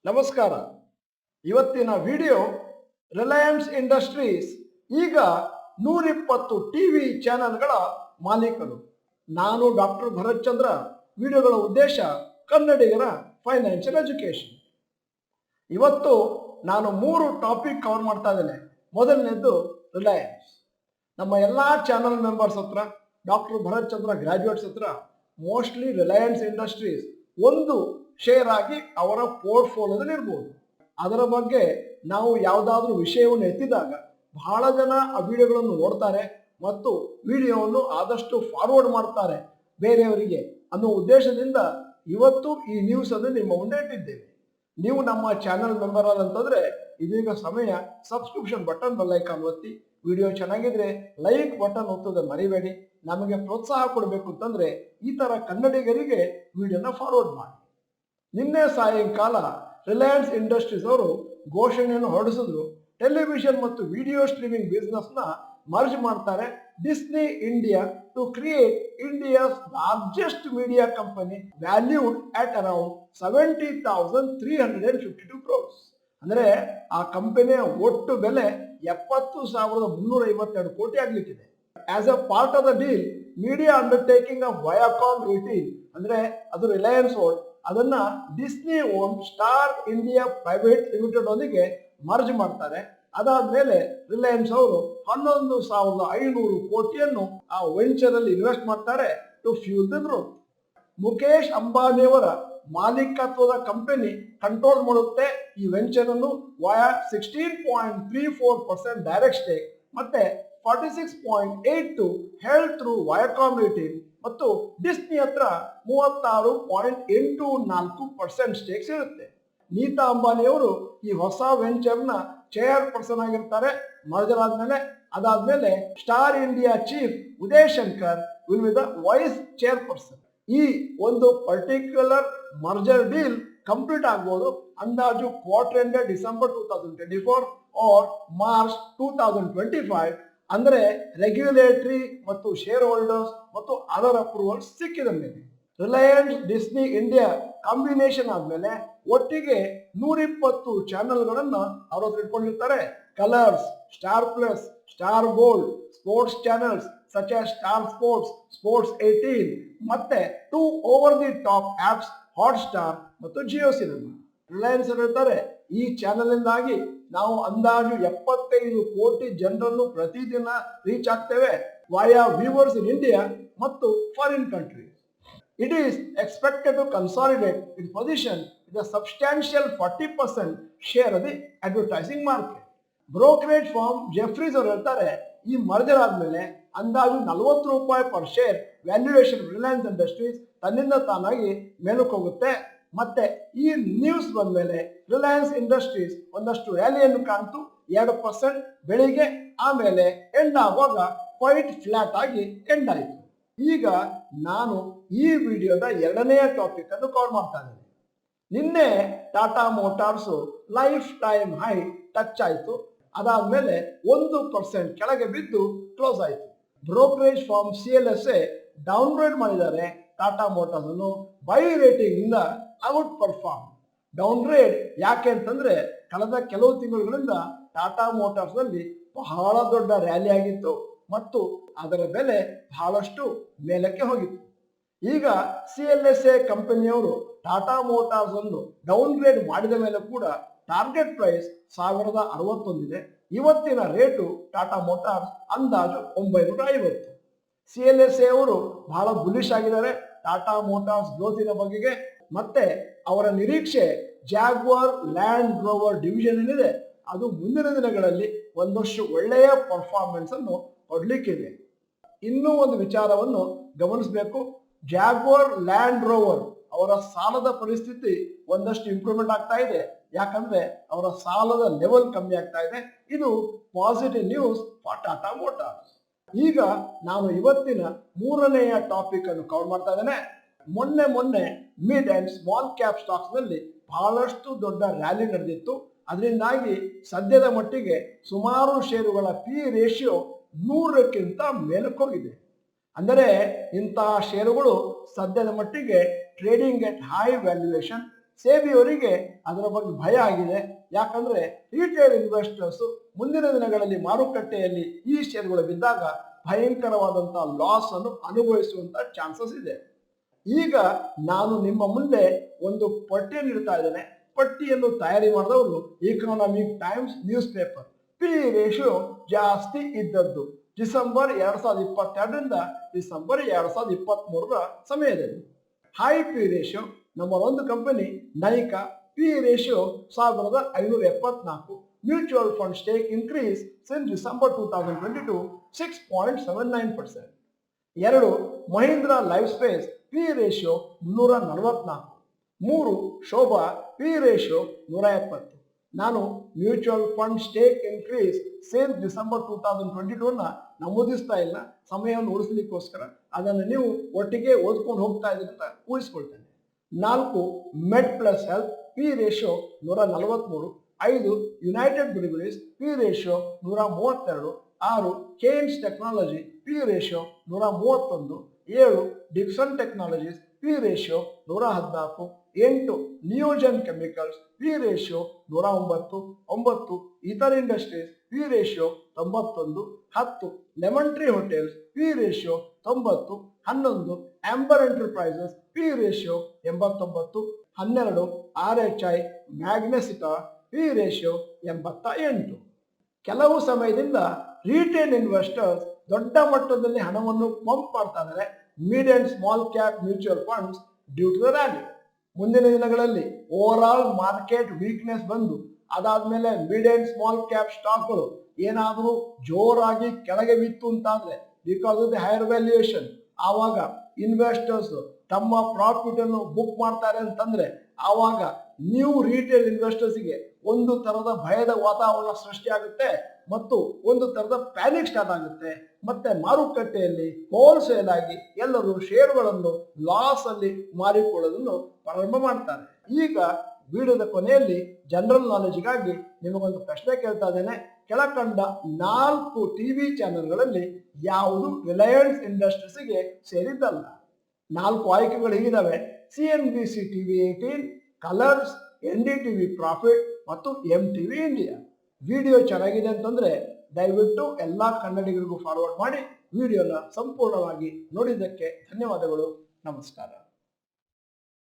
ನಮಸ್ಕಾರ. ಇವತ್ತಿನ video Reliance industries ಈಗ 120 ಟಿವಿ ಚಾನೆಲ್ಗಳ ಮಾಲೀಕರು. ನಾನು ಡಾಕ್ಟರ್ ಭರತ್ ಚಂದ್ರ. ವಿಡಿಯೋಗಳ ಉದ್ದೇಶ ಕನ್ನಡಿಗರ ಫೈನಾನ್ಷಿಯಲ್ ಎಜುಕೇಶನ್. ಇವತ್ತು ನಾನು 3 ಟಾಪಿಕ್ ಕವರ್ ಮಾಡ್ತಾ ಇದ್ದೇನೆ. ಮೊದಲನೇದು ರಿಲಯನ್ಸ್. ನಮ್ಮ ಎಲ್ಲ ಚಾನಲ್ ಮೆಂಬರ್ಸ್ ಹತ್ರ, ಡಾಕ್ಟರ್ ಭರತ್ ಚಂದ್ರ ಗ್ರಾಜ್ಯುಯೇಟ್ಸ್ ಹತ್ರ ಮೋಸ್ಟ್ಲಿ ರಿಲಯನ್ಸ್ ಇಂಡಸ್ಟ್ರೀಸ್ ಒಂದು ಶೇರ್ ಆಗಿ ಅವರ ಪೋರ್ಟ್ಫೋಲಿಯೋದಲ್ಲಿ ಇರ್ಬೋದು. ಅದರ ಬಗ್ಗೆ ನಾವು ಯಾವುದಾದ್ರೂ ವಿಷಯವನ್ನು ಎತ್ತಿದಾಗ ಬಹಳ ಜನ ಆ ವಿಡಿಯೋಗಳನ್ನು ನೋಡ್ತಾರೆ ಮತ್ತು ವಿಡಿಯೋವನ್ನು ಆದಷ್ಟು ಫಾರ್ವರ್ಡ್ ಮಾಡ್ತಾರೆ ಬೇರೆಯವರಿಗೆ ಅನ್ನೋ ಉದ್ದೇಶದಿಂದ ಇವತ್ತು ಈ ನ್ಯೂಸ್ ಅನ್ನು ನಿಮ್ಮ ಮುಂದೆ ಇಟ್ಟಿದ್ದೇವೆ. ನೀವು ನಮ್ಮ ಚಾನಲ್ ಮೆಂಬರ್ ಅಂತಂದ್ರೆ ಇದೀಗ ಸಮಯ ಸಬ್ಸ್ಕ್ರಿಪ್ಷನ್ ಬಟನ್ ಬೆಲ್ ಐಕಾನ್ ಒತ್ತಿ. ವಿಡಿಯೋ ಚೆನ್ನಾಗಿದ್ರೆ ಲೈಕ್ ಬಟನ್ ಒತ್ತೋದನ್ನು ಮರಿಬೇಡಿ. ನಮಗೆ ಪ್ರೋತ್ಸಾಹ ಕೊಡಬೇಕು ಅಂತಂದ್ರೆ ಈ ತರ ಕನ್ನಡಿಗರಿಗೆ ವಿಡಿಯೋನ ಫಾರ್ವರ್ಡ್ ಮಾಡಿ. ನಿನ್ನೆ ಸಾಯಂಕಾಲ ರಿಲಯನ್ಸ್ ಇಂಡಸ್ಟ್ರೀಸ್ ಅವರು ಘೋಷಣೆಯನ್ನು ಹೊರಡಿಸಿದ್ರು. ಟೆಲಿವಿಷನ್ ಮತ್ತು ವಿಡಿಯೋ ಸ್ಟ್ರೀಮಿಂಗ್ ಬಿಸ್ನೆಸ್ನ ಮರ್ಜ್ ಮಾಡ್ತಾರೆ. Disney India to create India's largest media company valued at around 70,352 crores. ಅಂದ್ರೆ ಆ ಕಂಪನಿಯ ಒಟ್ಟು ಬೆಲೆ 70,352 ಕೋಟಿ ಆಗ್ಲಿಕ್ಕಿದೆ. As a part of the deal, media undertaking of Viacom 18 ಅಂದ್ರೆ ಅದು ರಿಲಯನ್ಸ್ ಓನ್, ಅದನ್ನ Disney own Star India private limited ಒಂದಿಗೆ ಮರ್ಜ್ ಮಾಡ್ತಾರೆ. ಅದಾದ್ಮೇಲೆ ರಿಲಯನ್ಸ್ ಅವರು 11,500 ಕೋಟಿಯನ್ನು ಆ ವೆಂಚರ್ ಅಲ್ಲಿ ಇನ್ವೆಸ್ಟ್ ಮಾಡ್ತಾರೆ to fuel the growth. Mukesh ಅಂಬಾನಿಯವರ ಮಾಲೀಕತ್ವದ ಕಂಪನಿ ಕಂಟ್ರೋಲ್ ಮಾಡುತ್ತೆ ಈ ವೆಂಚರ್ ಅನ್ನು ವಯಾ 16.34% ಡೈರೆಕ್ಟ್ ಸ್ಟೇಕ್ ಮತ್ತೆ 46.82 ಹೆಲ್ಡ್ ಥ್ರೂ ವಯಾಕಾಮ್ 18 ಮತ್ತು ಡಿಸ್ನಿ ಹತ್ರ 36.84% ಸ್ಟೇಕ್ಸ್ ಇರುತ್ತೆ. ನೀತಾ ಅಂಬಾನಿಯವರು ಈ ಹೊಸ ವೆಂಚರ್ನ ಚೇರ್ ಪರ್ಸನ್ ಆಗಿರ್ತಾರೆ ಮರ್ಜರ್ ಆದ್ಮೇಲೆ. ಅದಾದ್ಮೇಲೆ Star India chief Uday Shankar will be the vice chair person. ಈ ಒಂದು ಪರ್ಟಿಕ್ಯುಲರ್ ಮರ್ಜರ್ ಡೀಲ್ ಕಂಪ್ಲೀಟ್ ಆಗ್ಬೋದು ಅಂದಾಜು quarter ended December 2024 or March 2025. ಅಂದ್ರೆ ರೆಗ್ಯುಲೇಟರಿ ಮತ್ತು ಶೇರ್ ಹೋಲ್ಡರ್ಸ್ ಮತ್ತು ಅದರ್ ಅಪ್ರೂವಲ್ ಸಿಕ್ಕಿದ ಮೇಲೆ. ರಿಲಯನ್ಸ್ ಡಿಸ್ನಿ ಇಂಡಿಯಾ ಕಾಂಬಿನೇಷನ್ ಆದ್ಮೇಲೆ ಒಟ್ಟಿಗೆ 120 ಚಾನೆಲ್ಗಳನ್ನ ಅವರು ಇಟ್ಕೊಂಡಿರ್ತಾರೆ. Colours, star plus, star gold, sports channels such as star sports, sports 18 ಮತ್ತೆ 2 over the top apps hot star ಮತ್ತು ಜಿಯೋ ಸಿನಿಮಾ. ರಿಲಯನ್ಸ್ ಹೇಳ್ತಾರೆ ಈ ಚಾನೆಲ್ ಇಂದಾಗಿ ನಾವು ಅಂದಾಜು 75 ಕೋಟಿ ಜನರನ್ನು ಪ್ರತಿದಿನ ರೀಚ್ ಆಗ್ತೇವೆ ವಾಯಾ ವ್ಯೂವರ್ಸ್ ಇನ್ ಇಂಡಿಯಾ ಮತ್ತು foreign countries. It is expected to consolidate its position with a substantial 40% share of the advertising market. Brokerage firm Jefferies ಅವರು ಹೇಳ್ತಾರೆ ಈ ಮರ್ಜರ್ ಆದ್ಮೇಲೆ ಅಂದಾಜು 40 ರೂಪಾಯಿ per share valuation Reliance Industries ತನ್ನಿಂದ ತಾನಾಗಿ ಮೇಲಕ್ಕೆ ಹೋಗುತ್ತೆ. ಮತ್ತೆ ಈ ನ್ಯೂಸ್ ಬಂದ್ಮೇಲೆ ರಿಲಯನ್ಸ್ ಇಂಡಸ್ಟ್ರೀಸ್ ಒಂದಷ್ಟು ರ್ಯಾಲಿಯನ್ನು ಕಾಣ್ತು. 2% ಬೆಳಿಗ್ಗೆ, ಆಮೇಲೆ ಎಂಡ್ ಆಗುವಾಗ ಕ್ವೈಟ್ ಫ್ಲಾಟ್ ಆಗಿ ಎಂಡ್ ಆಯಿತು. ಈಗ ನಾನು ಈ ವಿಡಿಯೋದ ಎರಡನೆಯ ಟಾಪಿಕ್ ಅನ್ನು ಕವರ್ ಮಾಡ್ತಾ ಇದ್ದೇನೆ. ನಿನ್ನೆ Tata motors life time high touch ಆಯಿತು. ಅದಾದ್ಮೇಲೆ 1% ಕೆಳಗೆ ಬಿದ್ದು ಕ್ಲೋಸ್ ಆಯಿತು. ಬ್ರೋಕರೇಜ್ ಫಾರ್ಮ್ CLSA ಡೌನ್ಗ್ರೇಡ್ ಮಾಡಿದ್ದಾರೆ ಟಾಟಾ ಮೋಟಾರ್ಸ್ ಅನ್ನು. ಬೈ ರೇಟಿಂಗ್ ಇಂದ ಔಟ್ ಪರ್ಫಾರ್ಮ್. ಡೌನ್ಗ್ರೇಡ್ ಯಾಕೆ ಅಂತಂದ್ರೆ ಕಳೆದ ಕೆಲವು ತಿಂಗಳುಗಳಿಂದ ಟಾಟಾ ಮೋಟಾರ್ಸ್ ನಲ್ಲಿ ಬಹಳ ದೊಡ್ಡ ರ್ಯಾಲಿ ಆಗಿತ್ತು ಮತ್ತು ಅದರ ಬೆಲೆ ಬಹಳಷ್ಟು ಮೇಲಕ್ಕೆ ಹೋಗಿತ್ತು. ಈಗ CLSA ಕಂಪನಿಯವರು ಟಾಟಾ ಮೋಟಾರ್ಸ್ ಅನ್ನು ಡೌನ್ಗ್ರೇಡ್ ಮಾಡಿದ ಮೇಲೆ ಕೂಡ ಟಾರ್ಗೆಟ್ ಪ್ರೈಸ್ 1061 ಇದೆ. ಇವತ್ತಿನ ರೇಟು ಟಾಟಾ ಮೋಟಾರ್ಸ್ ಅಂದಾಜು 950. CLSA ಅವರು ಬಹಳ ಬುಲಿಶ್ ಆಗಿದ್ದಾರೆ ಟಾಟಾ ಮೋಟಾರ್ಸ್ ಗ್ರೋತಿನ ಬಗೆಗೆ. ಮತ್ತೆ ಅವರ ನಿರೀಕ್ಷೆ ಜಾಗ್ವಾರ್ ಲ್ಯಾಂಡ್ ರೋವರ್ ಡಿವಿಷನ್ ಏನಿದೆ ಅದು ಮುಂದಿನ ದಿನಗಳಲ್ಲಿ ಒಂದಷ್ಟು ಒಳ್ಳೆಯ ಪರ್ಫಾರ್ಮೆನ್ಸ್ ಅನ್ನು ಕೊಡ್ಲಿಕ್ಕಿದೆ. ಇನ್ನೂ ಒಂದು ವಿಚಾರವನ್ನು ಗಮನಿಸಬೇಕು. ಜಾಗ್ವಾರ್ ಲ್ಯಾಂಡ್ ರೋವರ್ ಅವರ ಸಾಲದ ಪರಿಸ್ಥಿತಿ ಒಂದಷ್ಟು ಇಂಪ್ರೂವ್ಮೆಂಟ್ ಆಗ್ತಾ ಇದೆ. ಯಾಕಂದ್ರೆ ಅವರ ಸಾಲದ ಲೆವೆಲ್ ಕಮ್ಮಿ ಆಗ್ತಾ ಇದೆ. ಇದು positive news for Tata motors. ಈಗ ನಾನು ಇವತ್ತಿನ ಮೂರನೆಯ ಟಾಪಿಕ್ ಅನ್ನು ಕವರ್ ಮಾಡ್ತಾ ಇದ್ದೇನೆ. ಮೊನ್ನೆ mid and small cap stocks ನಲ್ಲಿ ಬಹಳಷ್ಟು ದೊಡ್ಡ ರ್ಯಾಲಿ ನಡೆದಿತ್ತು. ಅದರಿಂದಾಗಿ ಸದ್ಯದ ಮಟ್ಟಿಗೆ ಸುಮಾರು ಷೇರುಗಳ ಪಿ ರೇಷಿಯೋ 100ಕ್ಕಿಂತ ಮೇಲಕ್ಕೆ ಹೋಗಿದೆ. ಅಂದರೆ ಇಂತಹ ಷೇರುಗಳು ಸದ್ಯದ ಮಟ್ಟಿಗೆ ಟ್ರೇಡಿಂಗ್ ಎಟ್ ಹೈ ವ್ಯಾಲ್ಯೂಯೇಷನ್, ಸೇಬಿಯವರಿಗೆ ಅದರ ಬಗ್ಗೆ ಭಯ ಆಗಿದೆ. ಯಾಕಂದ್ರೆ ರಿಟೇಲ್ ಇನ್ವೆಸ್ಟರ್ಸ್ ಮುಂದಿನ ದಿನಗಳಲ್ಲಿ ಮಾರುಕಟ್ಟೆಯಲ್ಲಿ ಈ ಷೇರುಗಳು ಬಿದ್ದಾಗ ಭಯಂಕರವಾದಂತಹ ಲಾಸ್ ಅನ್ನು ಅನುಭವಿಸುವಂತ ಚಾನ್ಸಸ್ ಇದೆ. ಈಗ ನಾನು ನಿಮ್ಮ ಮುಂದೆ ಒಂದು ಪಟ್ಟಿಯನ್ನು ಇಡ್ತಾ ಇದ್ದೇನೆ. ಪಟ್ಟಿಯನ್ನು ತಯಾರಿ ಮಾಡಿದವರು economic times news paper. P ratio ಜಾಸ್ತಿ ಇದ್ದದ್ದು ಡಿಸೆಂಬರ್ 2022ರಿಂದ ಡಿಸೆಂಬರ್ 2023ರ ಸಮಯದಲ್ಲಿ. High P ratio number 1 company Nykaa. P ratio 1574. Mutual fund stake increase since December 2022 6.79%. 2 Mahindra life space. P ratio 344. 3 Shobha. P ratio 170. ನಾನು mutual fund stake increase since December 2022 ನಮೂದಿಸ್ತಾ ಇಲ್ಲ, ಸಮಯವನ್ನು ಉಳಿಸಲಿಕ್ಕೋಸ್ಕರ. ಅದನ್ನು ನೀವು ಒಟ್ಟಿಗೆ ಓದ್ಕೊಂಡು ಹೋಗ್ತಾ ಇದ್ದೀರಿ ಅಂತ ಊಹಿಸ್ಕೊಳ್ತೇನೆ. 4 Med plus health. P ratio 143. 5 United Breweries. P ratio 132. 6 Kaynes technology. P ratio 131. 7 Dixon technologies. P ratio 114. 8 Neogen chemicals. P ratio 109. 9 Aether Industries. P ratio 91. 10 Lemon Tree hotels. P ratio 90. 11 Amber enterprises. P ratio 89. 12 RHI Magnesita. P ratio 88. ಕೆಲವು ಸಮಯದಿಂದ retail investors ದೊಡ್ಡ ಮಟ್ಟದಲ್ಲಿ ಹಣವನ್ನು pump ಮಾಡ್ತಾ ಇದ್ದಾರೆ mid and small cap mutual funds due to the rally. ಮುಂದಿನ ದಿನಗಳಲ್ಲಿ over all market weakness ಬಂದು ಅದಾದ್ಮೇಲೆ ಮಿಡ್ ಅಂಡ್ ಸ್ಮಾಲ್ ಕ್ಯಾಪ್ ಸ್ಟಾಕ್ಗಳು ಏನಾದರೂ ಜೋರಾಗಿ ಕೆಳಗೆ ಬಿತ್ತು ಅಂತಾದ್ರೆ because of the higher valuation, ಆವಾಗ ಇನ್ವೆಸ್ಟರ್ಸ್ ತಮ್ಮ ಪ್ರಾಫಿಟ್ ಅನ್ನು ಬುಕ್ ಮಾಡ್ತಾರೆ ಅಂತಂದ್ರೆ ಆವಾಗ ನ್ಯೂ ರಿಟೇಲ್ ಇನ್ವೆಸ್ಟರ್ಸ್ಗೆ ಒಂದು ತರದ ಭಯದ ವಾತಾವರಣ ಸೃಷ್ಟಿಯಾಗುತ್ತೆ ಮತ್ತು ಒಂದು ತರದ ಪ್ಯಾನಿಕ್ ಸ್ಟಾರ್ಟ್ ಆಗುತ್ತೆ. ಮತ್ತೆ ಮಾರುಕಟ್ಟೆಯಲ್ಲಿ ಹೋಲ್ಸೇಲ್ ಆಗಿ ಎಲ್ಲರೂ ಷೇರುಗಳನ್ನು ಲಾಸ್ ಅಲ್ಲಿ ಮಾರಿಕೊಳ್ಳೋದನ್ನು ಪ್ರಾರಂಭ ಮಾಡ್ತಾರೆ. ಈಗ ವಿಡಿಯೋದ ಕೊನೆಯಲ್ಲಿ ಜನರಲ್ ನಾಲೆಜ್ಗಾಗಿ ನಿಮಗೊಂದು ಪ್ರಶ್ನೆ ಕೇಳ್ತಾ ಇದ್ದೇನೆ. ಕೆಳಕಂಡ 4 ಟಿವಿ ಚಾನೆಲ್ಗಳಲ್ಲಿ ಯಾವುದು ರಿಲಯನ್ಸ್ ಇಂಡಸ್ಟ್ರೀಸ್ಗೆ ಸೇರಿದ್ದಲ್ಲ? 4 ಆಯ್ಕೆಗಳು ಹೀಗಿದಾವೆ: CNBC TV 18, colours, NDTV profit ಮತ್ತು MTV ಇಂಡಿಯಾ. ವಿಡಿಯೋ ಚೆನ್ನಾಗಿದೆ ಅಂತಂದ್ರೆ ದಯವಿಟ್ಟು ಎಲ್ಲಾ ಕನ್ನಡಿಗರಿಗೂ ಫಾರ್ವರ್ಡ್ ಮಾಡಿ ವಿಡಿಯೋನ ಸಂಪೂರ್ಣವಾಗಿ ನೋಡಿದ್ದಕ್ಕೆ ಧನ್ಯವಾದಗಳು. ನಮಸ್ಕಾರ.